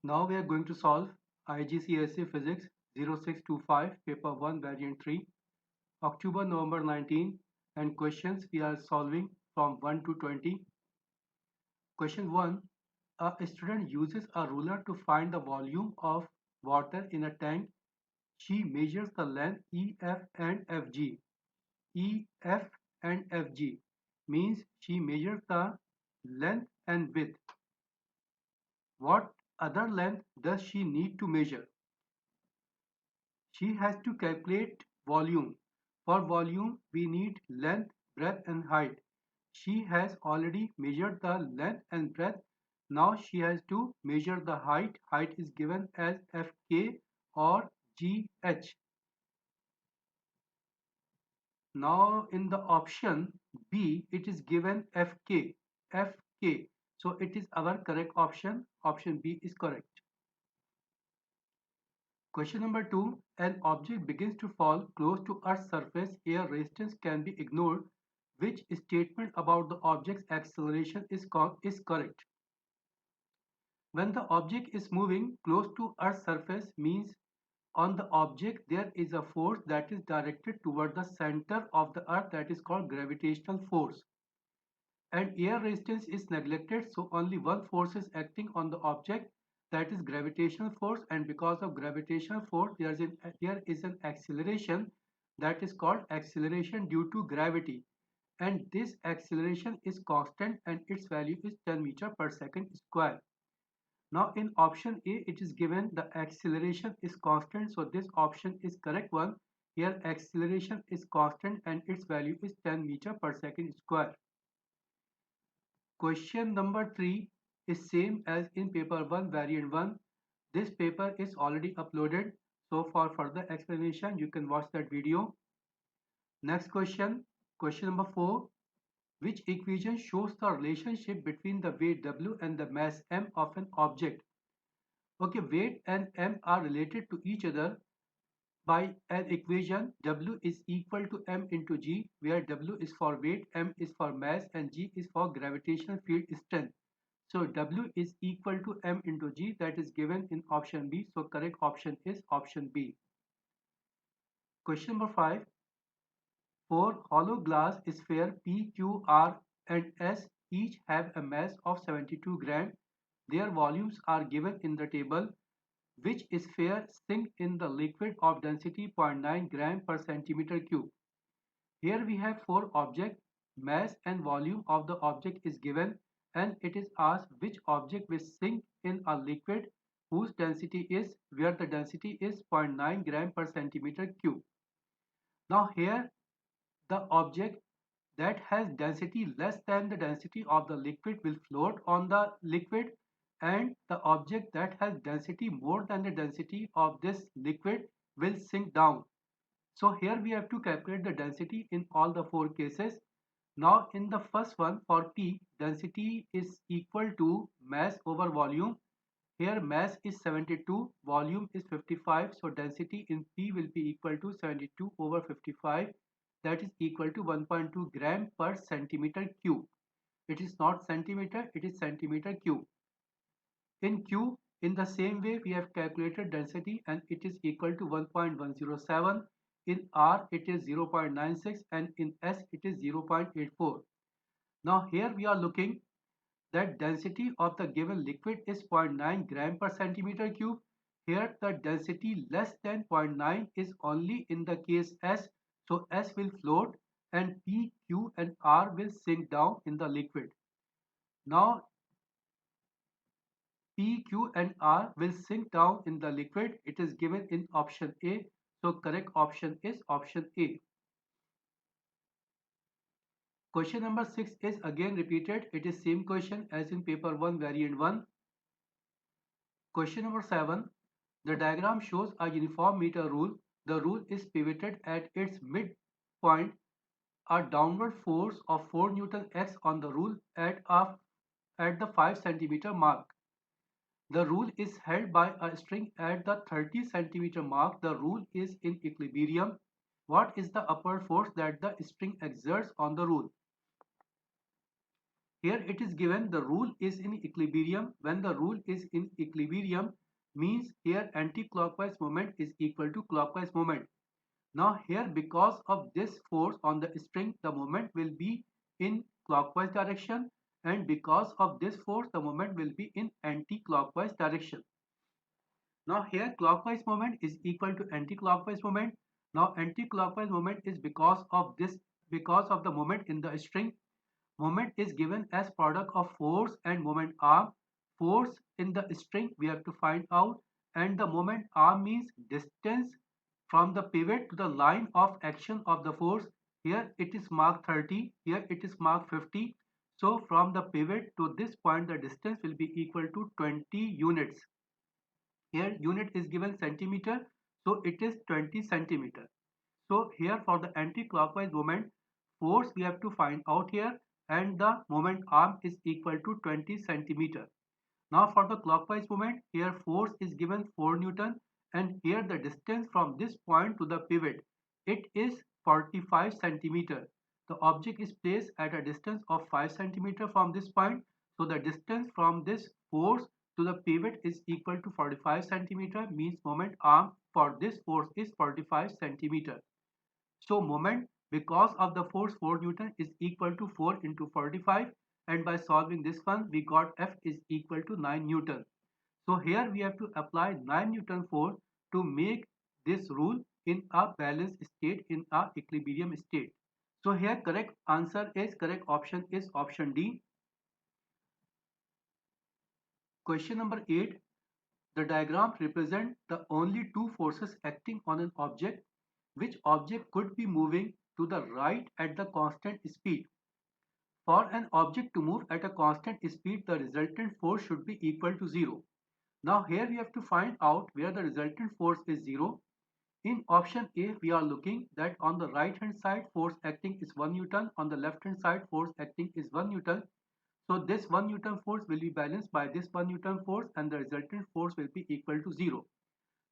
Now we are going to solve IGCSE Physics 0625 Paper 1 Variant 3 October November 19 and questions we are solving from 1 to 20. Question 1. A student uses a ruler to find the volume of water in a tank. She measures the length EF and FG. EF and FG means she measures the length and width. What other length does she need to measure? She has to calculate volume. For volume, we need length, breadth and height. She has already measured the length and breadth. Now she has to measure the height. Height is given as Fk or Gh. Now in the option B, it is given Fk. Fk. So it is our correct option. Option B is correct. Question number 2. An object begins to fall close to Earth's surface. Air resistance can be ignored. Which statement about the object's acceleration is correct? When the object is moving close to Earth's surface means on the object there is a force that is directed toward the center of the Earth, that is called gravitational force. And air resistance is neglected, so only one force is acting on the object, that is gravitational force, and because of gravitational force there is an acceleration, that is called acceleration due to gravity, and this acceleration is constant and its value is 10 meter per second square. Now in option A it is given the acceleration is constant, so this option is correct one. Here acceleration is constant and its value is 10 meter per second square. Question number 3 is same as in paper 1 variant 1. This paper is already uploaded, so for further explanation you can watch that video. Next question, question number 4. Which equation shows the relationship between the weight W and the mass M of an object? Okay, weight and M are related to each other by an equation. W is equal to M into G, where W is for weight, M is for mass and G is for gravitational field strength. So W is equal to M into G, that is given in option B. So correct option is option B. Question number 5. For hollow glass sphere P, Q, R and S each have a mass of 72 gram. Their volumes are given in the table. Which sphere sink in the liquid of density 0.9 gram per centimeter cube? Here we have four objects. Mass and volume of the object is given and it is asked which object will sink in a liquid whose density is, where the density is 0.9 gram per centimeter cube. Now here the object that has density less than the density of the liquid will float on the liquid, and the object that has density more than the density of this liquid will sink down. So here we have to calculate the density in all the four cases. Now in the first one for P, density is equal to mass over volume. Here mass is 72, volume is 55, so density in P will be equal to 72 over 55, that is equal to 1.2 gram per centimeter cube. It is not centimeter, it is centimeter cube. In Q, in the same way we have calculated density and it is equal to 1.107. In R it is 0.96 and in S it is 0.84. Now here we are looking that density of the given liquid is 0.9 gram per centimeter cube. Here the density less than 0.9 is only in the case S, so S will float and P, Q and R will sink down in the liquid. Now P, Q and R will sink down in the liquid. It is given in option A, so correct option is option A. Question number 6 is again repeated. It is same question as in paper 1 variant 1. Question number 7. The diagram shows a uniform meter rule. The rule is pivoted at its midpoint. A downward force of 4 Newton acts on the rule at the 5 centimeter mark. The rule is held by a string at the 30 centimeter mark. The rule is in equilibrium. What is the upward force that the string exerts on the rule? Here it is given the rule is in equilibrium. When the rule is in equilibrium means here anti-clockwise moment is equal to clockwise moment. Now here because of this force on the string the moment will be in clockwise direction, and because of this force the moment will be in anti-clockwise direction. Now here clockwise moment is equal to anti-clockwise moment. Now anti-clockwise moment is because of the moment in the string. Moment is given as product of force and moment arm. Force in the string we have to find out, and the moment arm means distance from the pivot to the line of action of the force. Here it is marked 30, here it is marked 50. So from the pivot to this point the distance will be equal to 20 units. Here unit is given centimeter, so it is 20 centimeter. So here for the anti-clockwise moment, force we have to find out here, and the moment arm is equal to 20 centimeter. Now for the clockwise moment, here force is given 4 Newton, and here the distance from this point to the pivot, it is 45 centimeter. The object is placed at a distance of 5 centimeter from this point. So the distance from this force to the pivot is equal to 45 centimeter, means moment arm for this force is 45 centimeter. So moment because of the force 4 Newton is equal to 4 into 45, and by solving this one we got F is equal to 9 Newton. So here we have to apply 9 Newton force to make this rule in a balanced state, in a equilibrium state. So here correct option is option D. Question number 8. The diagram represents the only two forces acting on an object. Which object could be moving to the right at the constant speed? For an object to move at a constant speed, the resultant force should be equal to 0. Now here we have to find out where the resultant force is 0. In option A, we are looking that on the right hand side force acting is 1 Newton, on the left hand side force acting is 1 Newton. So this 1 Newton force will be balanced by this 1 Newton force, and the resultant force will be equal to 0.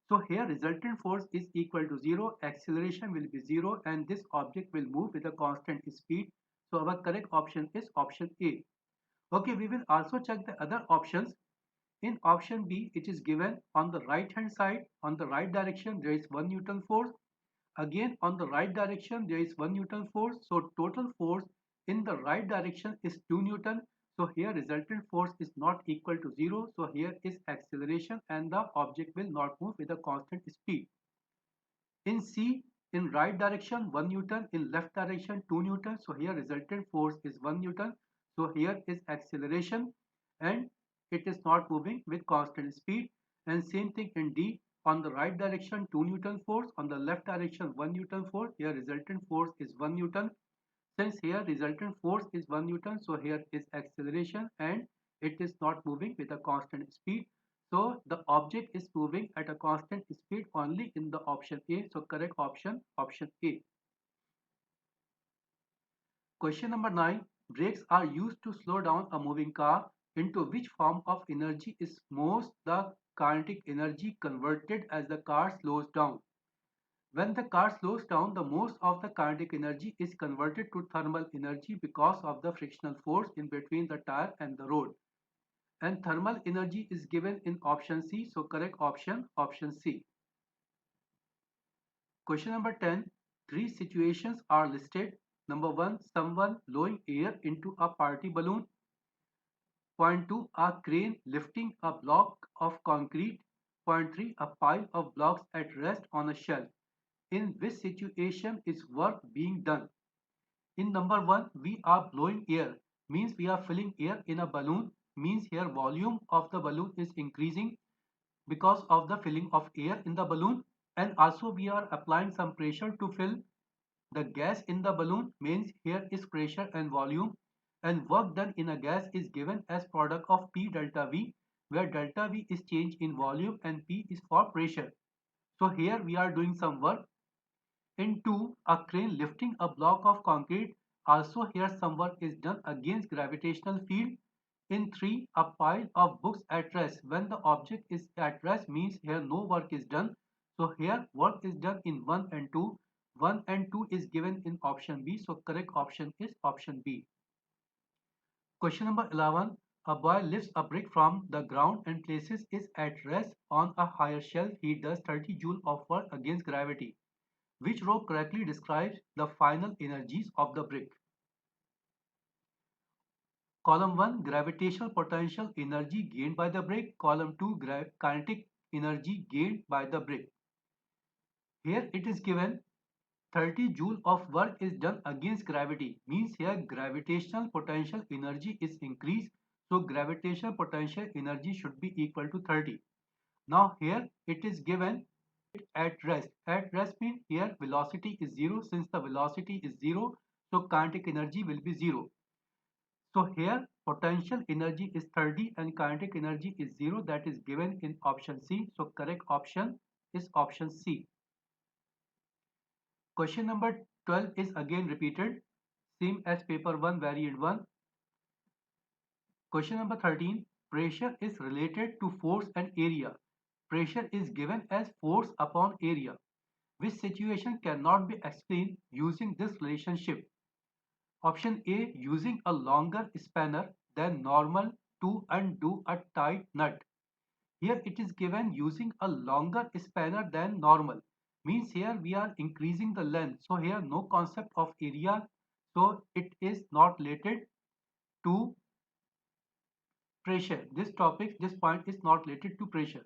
So here resultant force is equal to 0, acceleration will be 0, and this object will move with a constant speed. So our correct option is option A. Okay, we will also check the other options. In option B, it is given on the right hand side, on the right direction, there is 1 Newton force. Again, on the right direction, there is 1 Newton force. So total force in the right direction is 2 Newton. So here resultant force is not equal to 0. So here is acceleration, and the object will not move with a constant speed. In C, in right direction 1 Newton, in left direction 2 Newton. So here resultant force is 1 Newton. So here is acceleration, and it is not moving with constant speed. And same thing in D, on the right direction 2 Newton force, on the left direction 1 Newton force. Here resultant force is 1 Newton. Since here resultant force is 1 Newton, so here is acceleration, and it is not moving with a constant speed. So the object is moving at a constant speed only in the option A. So correct option, option A. Question number 9. Brakes are used to slow down a moving car. Into which form of energy is most the kinetic energy converted as the car slows down? When the car slows down, the most of the kinetic energy is converted to thermal energy because of the frictional force in between the tire and the road. And thermal energy is given in option C. So correct option, option C. Question number 10. Three situations are listed. Number 1, someone blowing air into a party balloon. Point 2, a crane lifting a block of concrete. Point 3, a pile of blocks at rest on a shelf. In which situation is work being done? In number 1, we are blowing air, means we are filling air in a balloon, means here volume of the balloon is increasing because of the filling of air in the balloon, and also we are applying some pressure to fill the gas in the balloon, means here is pressure and volume, and work done in a gas is given as product of P delta V, where delta V is change in volume and P is for pressure. So here we are doing some work. In 2, a crane lifting a block of concrete. Also here some work is done against gravitational field. In 3, a pile of books at rest. When the object is at rest means here no work is done. So here work is done in 1 and 2. 1 and 2 is given in option B. So correct option is option B. Question number 11. A boy lifts a brick from the ground and places it at rest on a higher shelf. He does 30 joule of work against gravity. Which row correctly describes the final energies of the brick? Column 1, gravitational potential energy gained by the brick. Column 2, kinetic energy gained by the brick. Here it is given 30 joule of work is done against gravity. Means here gravitational potential energy is increased. So gravitational potential energy should be equal to 30. Now here it is given at rest. At rest means here velocity is 0. Since the velocity is 0, so kinetic energy will be 0. So here potential energy is 30 and kinetic energy is 0. That is given in option C. So correct option is option C. Question number 12 is again repeated. Same as paper 1 variant 1. Question number 13. Pressure is related to force and area. Pressure is given as force upon area. Which situation cannot be explained using this relationship? Option A, using a longer spanner than normal to undo a tight nut. Here it is given using a longer spanner than normal. Means here we are increasing the length. So here no concept of area. So it is not related to pressure. This point is not related to pressure.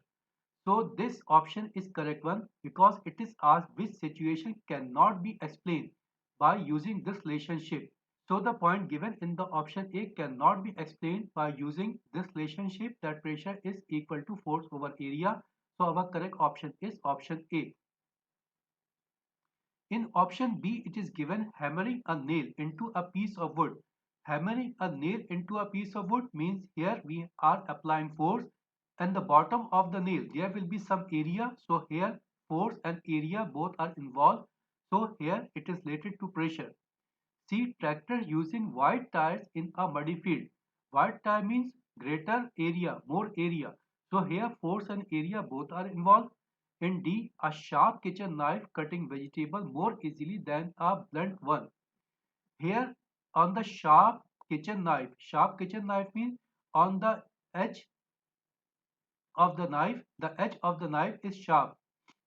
So this option is correct one because it is asked which situation cannot be explained by using this relationship. So the point given in the option A cannot be explained by using this relationship that pressure is equal to force over area. So our correct option is option A. In option B, it is given hammering a nail into a piece of wood. Hammering a nail into a piece of wood means here we are applying force and the bottom of the nail there will be some area. So here force and area both are involved. So here it is related to pressure. See tractor using wide tires in a muddy field. Wide tire means greater area, more area. So here force and area both are involved. In D, a sharp kitchen knife cutting vegetable more easily than a blunt one. Here on the sharp kitchen knife means on the edge the edge of the knife is sharp.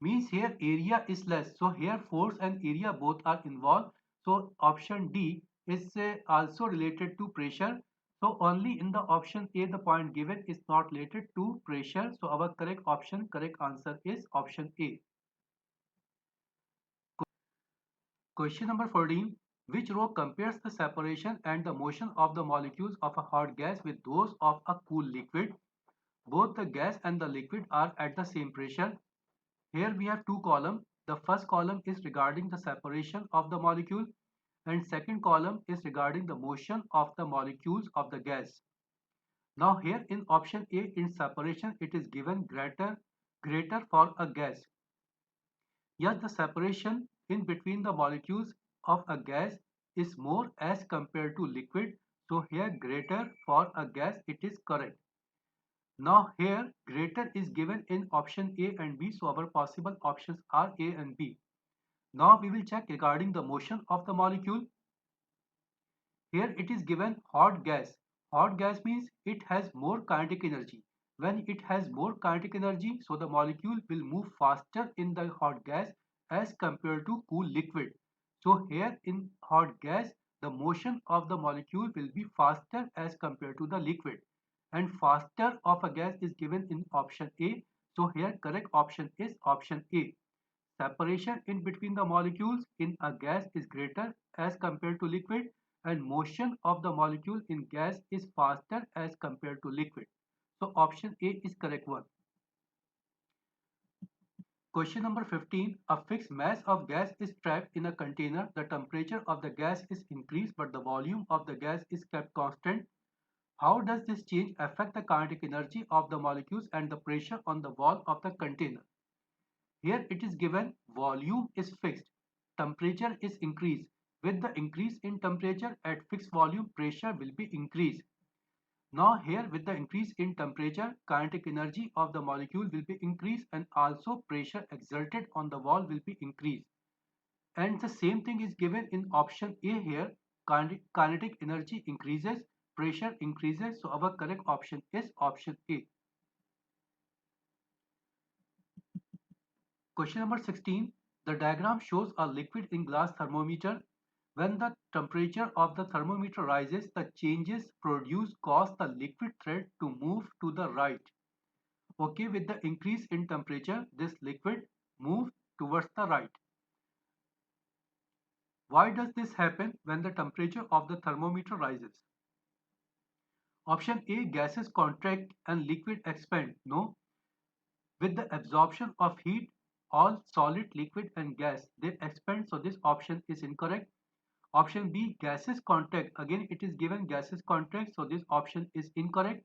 Means here area is less. So here force and area both are involved. So option D is also related to pressure. So only in the option A the point given is not related to pressure. So our correct answer is option A. Question number 14. Which row compares the separation and the motion of the molecules of a hot gas with those of a cool liquid? Both the gas and the liquid are at the same pressure. Here we have two columns. The first column is regarding the separation of the molecule and second column is regarding the motion of the molecules of the gas. Now here in option A in separation it is given greater for a gas. Yes, the separation in between the molecules of a gas is more as compared to liquid. So here greater for a gas it is correct. Now here greater is given in option A and B. So our possible options are A and B. Now we will check regarding the motion of the molecule. Here it is given hot gas. Hot gas means it has more kinetic energy. When it has more kinetic energy, so the molecule will move faster in the hot gas as compared to cool liquid. So here in hot gas, the motion of the molecule will be faster as compared to the liquid. And faster of a gas is given in option A. So here correct option is option A. Separation in between the molecules in a gas is greater as compared to liquid and motion of the molecule in gas is faster as compared to liquid. So option A is correct one. Question number 15. A fixed mass of gas is trapped in a container. The temperature of the gas is increased but the volume of the gas is kept constant. How does this change affect the kinetic energy of the molecules and the pressure on the wall of the container? Here it is given volume is fixed, temperature is increased. With the increase in temperature at fixed volume, pressure will be increased. Now here with the increase in temperature, kinetic energy of the molecule will be increased and also pressure exerted on the wall will be increased. And the same thing is given in option A here, kinetic energy increases pressure increases. So our correct option is option A. Question number 16. The diagram shows a liquid in glass thermometer. When the temperature of the thermometer rises, the changes produced cause the liquid thread to move to the right. Okay, with the increase in temperature, this liquid moves towards the right. Why does this happen when the temperature of the thermometer rises? Option A, gases contract and liquid expand. No. With the absorption of heat, all solid, liquid and gas, they expand. So this option is incorrect. Option B, gases contract. Again, it is given gases contract. So this option is incorrect.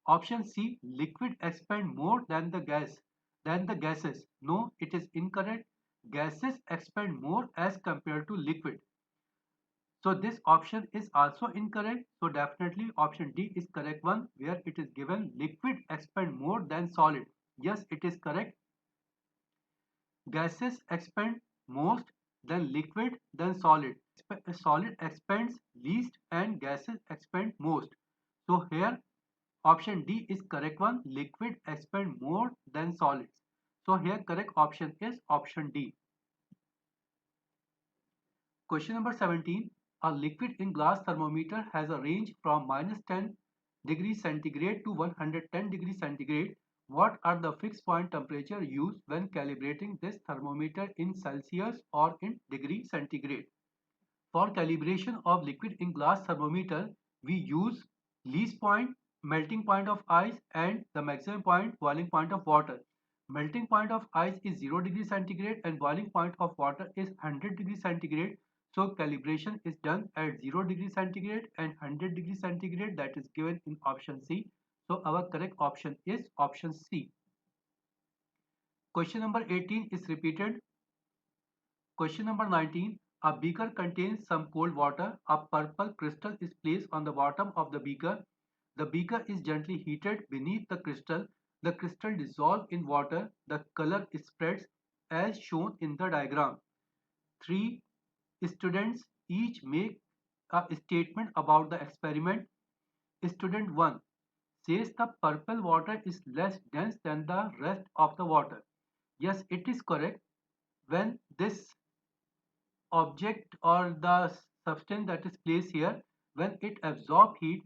Option C, liquid expand more than the gases. No, it is incorrect. Gases expand more as compared to liquid. So this option is also incorrect. So definitely option D is correct one, where it is given liquid expand more than solid. Yes, it is correct. Gases expand most, then liquid, then solid. Solid expands least and gases expand most. So here option D is correct one. Liquid expand more than solids. So here correct option is option D. Question number 17. A liquid in glass thermometer has a range from -10 degrees centigrade to 110 degrees centigrade. What are the fixed point temperature used when calibrating this thermometer in Celsius or in degree centigrade? For calibration of liquid in glass thermometer, we use least point, melting point of ice and the maximum point, boiling point of water. Melting point of ice is 0 degrees centigrade and boiling point of water is 100 degrees centigrade. So calibration is done at 0 degrees centigrade and 100 degrees centigrade, that is given in option C. So our correct option is option C. Question number 18 is repeated. Question number 19. A beaker contains some cold water. A purple crystal is placed on the bottom of the beaker. The beaker is gently heated beneath the crystal. The crystal dissolves in water. The color spreads as shown in the diagram. Three students each make a statement about the experiment. Student 1 says the purple water is less dense than the rest of the water. Yes, it is correct. When this object or the substance that is placed here, when it absorbs heat,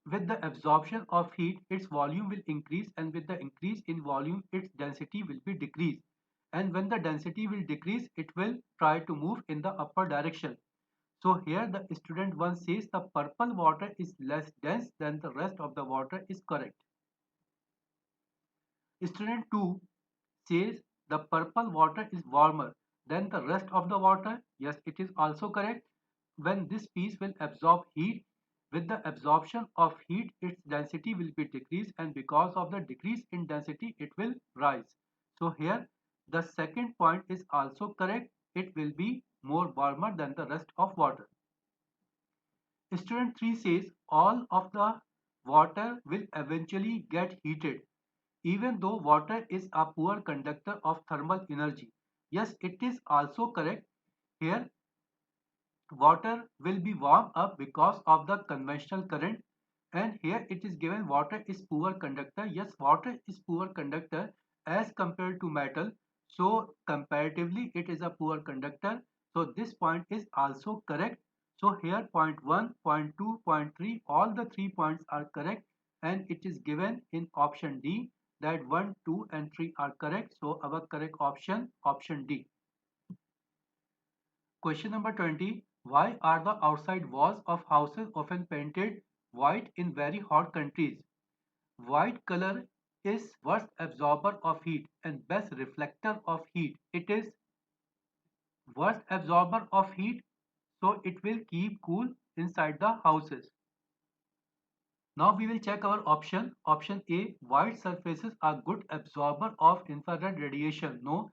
with the absorption of heat its volume will increase, and with the increase in volume its density will be decreased, and when the density will decrease it will try to move in the upper direction. So here the student 1 says the purple water is less dense than the rest of the water is correct. Student 2 says the purple water is warmer than the rest of the water. Yes, it is also correct. When this piece will absorb heat, with the absorption of heat, its density will be decreased, and because of the decrease in density, it will rise. So here, the second point is also correct. It will be more warmer than the rest of water. Student 3 says all of the water will eventually get heated even though water is a poor conductor of thermal energy. Yes, it is also correct. Here, water will be warmed up because of the conventional current, and here it is given water is poor conductor. Yes, water is poor conductor as compared to metal. So comparatively, it is a poor conductor. So this point is also correct. So here point 1, point 2, point 3, all the 3 points are correct, and it is given in option D that 1, 2 and 3 are correct. So our correct option, option D. Question number 20. Why are the outside walls of houses often painted white in very hot countries? White color is worst absorber of heat and best reflector of heat. It is worst absorber of heat, so it will keep cool inside the houses. Now we will check our option. Option A, white surfaces are good absorber of infrared radiation. No,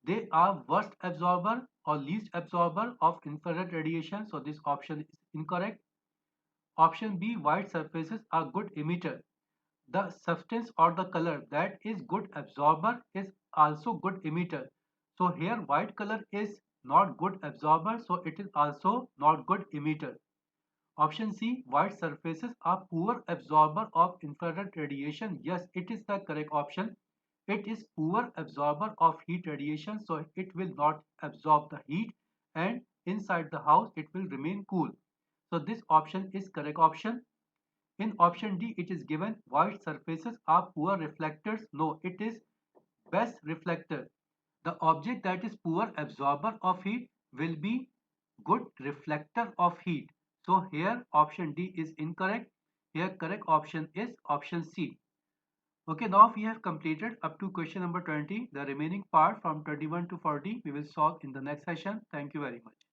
they are worst absorber or least absorber of infrared radiation. So this option is incorrect. Option B, white surfaces are good emitter. The substance or the color that is good absorber is also good emitter. So here white color is not good absorber, so it is also not good emitter. Option C, white surfaces are poor absorber of infrared radiation. Yes, it is the correct option. It is poor absorber of heat radiation, so it will not absorb the heat and inside the house it will remain cool. So this option is correct option. In option D, it is given white surfaces are poor reflectors. No, it is best reflector. The object that is poor absorber of heat will be good reflector of heat. So here option D is incorrect. Here correct option is option C. Okay, now we have completed up to question number 20. The remaining part from 21 to 40 we will solve in the next session. Thank you very much.